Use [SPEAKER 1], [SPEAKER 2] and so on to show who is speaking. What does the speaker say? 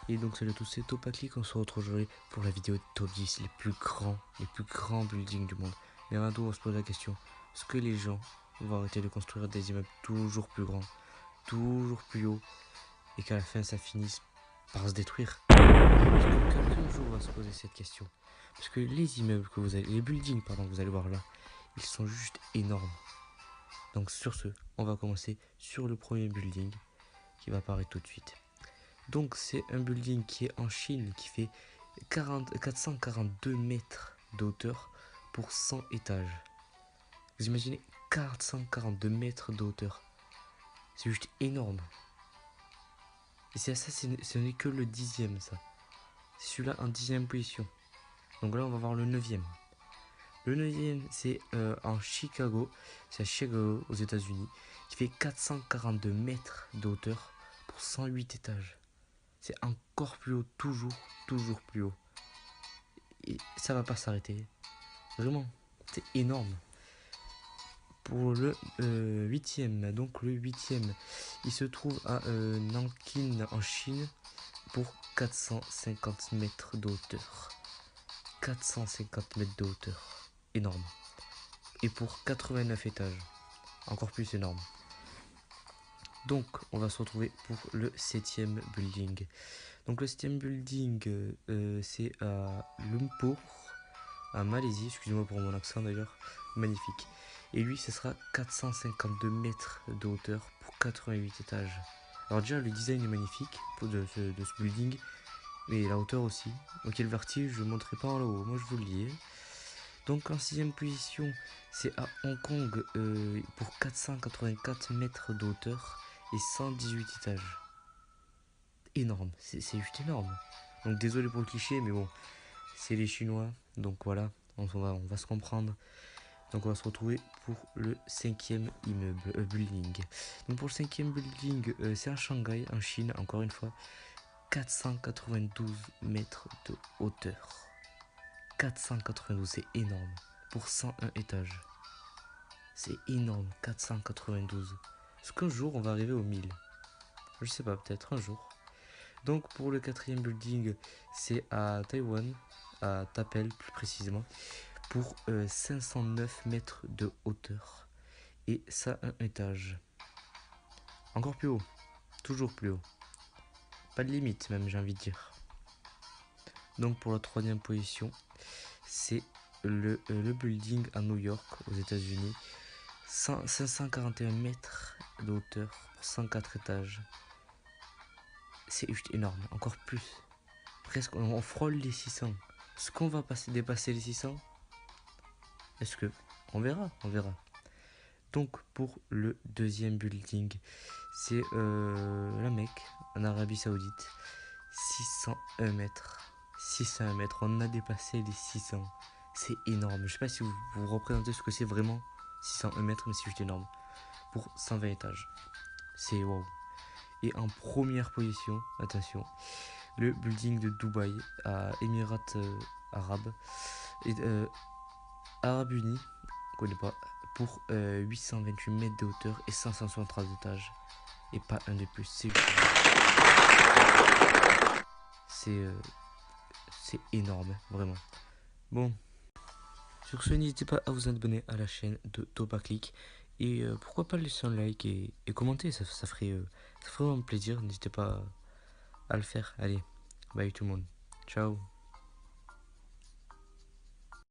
[SPEAKER 1] Et donc salut à tous, c'est Topaclick, on se retrouve aujourd'hui pour la vidéo de top 10, les plus grands buildings du monde. Mais avant tout, on se pose la question, est-ce que les gens vont arrêter de construire des immeubles toujours plus grands, toujours plus hauts, et qu'à la fin ça finisse par se détruire? Parce que quelqu'un jour va se poser cette question. Parce que les immeubles que vous allez, les buildings pardon, que vous allez voir là, ils sont juste énormes. Donc sur ce, on va commencer sur le premier building qui va apparaître tout de suite. Donc c'est un building qui est en Chine, qui fait 442 mètres de hauteur pour 100 étages. Vous imaginez 442 mètres de hauteur. C'est juste énorme. Et c'est ça, ce n'est que le 10e ça. C'est celui-là en 10e position. Donc là on va voir le 9e. Le 9e c'est en Chicago. C'est à Chicago aux États-Unis. Qui fait 442 mètres de hauteur pour 108 étages. C'est encore plus haut, toujours plus haut. Et ça va pas s'arrêter. Vraiment, c'est énorme. Pour le 8e, donc le 8e, il se trouve à Nankin en Chine pour 450 mètres de hauteur. 450 mètres de hauteur. Énorme. Et pour 89 étages. Encore plus énorme. Donc, on va se retrouver pour le 7e building. Donc, le 7e building, c'est à Lumpur, en Malaisie. Excusez-moi pour mon accent d'ailleurs. Magnifique. Et lui, ce sera 452 mètres de hauteur pour 88 étages. Alors, déjà, le design est magnifique de ce building. Mais la hauteur aussi. Ok, le vertige, je ne montrerai pas en haut. Moi, je vous le dis. Donc, en 6e position, c'est à Hong Kong pour 484 mètres de hauteur et 118 étages. Énorme, c'est juste énorme. Donc désolé pour le cliché, mais bon, c'est les Chinois, donc voilà, on va se comprendre. Donc on va se retrouver pour le 5e immeuble, building. Donc pour le 5e building, c'est à Shanghai, en Chine, encore une fois, 492 mètres de hauteur. 492, c'est énorme, pour 101 étages. C'est énorme, 492. Est-ce qu'un jour on va arriver aux 1000? Je sais pas, peut-être un jour. Donc pour le 4e building, c'est à Taïwan, à Tapel plus précisément, pour 509 mètres de hauteur et ça un étage. Encore plus haut, toujours plus haut. Pas de limite même, j'ai envie de dire. Donc pour la 3e position, c'est le building à New York aux États-Unis, 541 mètres de hauteur pour 104 étages. C'est juste énorme, encore plus. Presque, on frôle les 600. Est-ce qu'on va dépasser les 600? Est-ce que... On verra. Donc, pour le 2e building, c'est la Mecque, en Arabie Saoudite. 601 mètres. 601 mètres, on a dépassé les 600. C'est énorme. Je sais pas si vous représentez ce que c'est vraiment 601 mètres, mais c'est juste énorme. Pour 120 étages. C'est wow. Et en première position, attention, le building de Dubaï à Émirats Arabes et Arabes Unis, on connaît pas, pour 828 mètres de hauteur et 573 étages. Et pas un de plus. C'est énorme, vraiment. Bon, sur ce, n'hésitez pas à vous abonner à la chaîne de Topaclick. Et pourquoi pas laisser un like et commenter, ça ferait vraiment plaisir. N'hésitez pas à le faire. Allez, bye tout le monde. Ciao.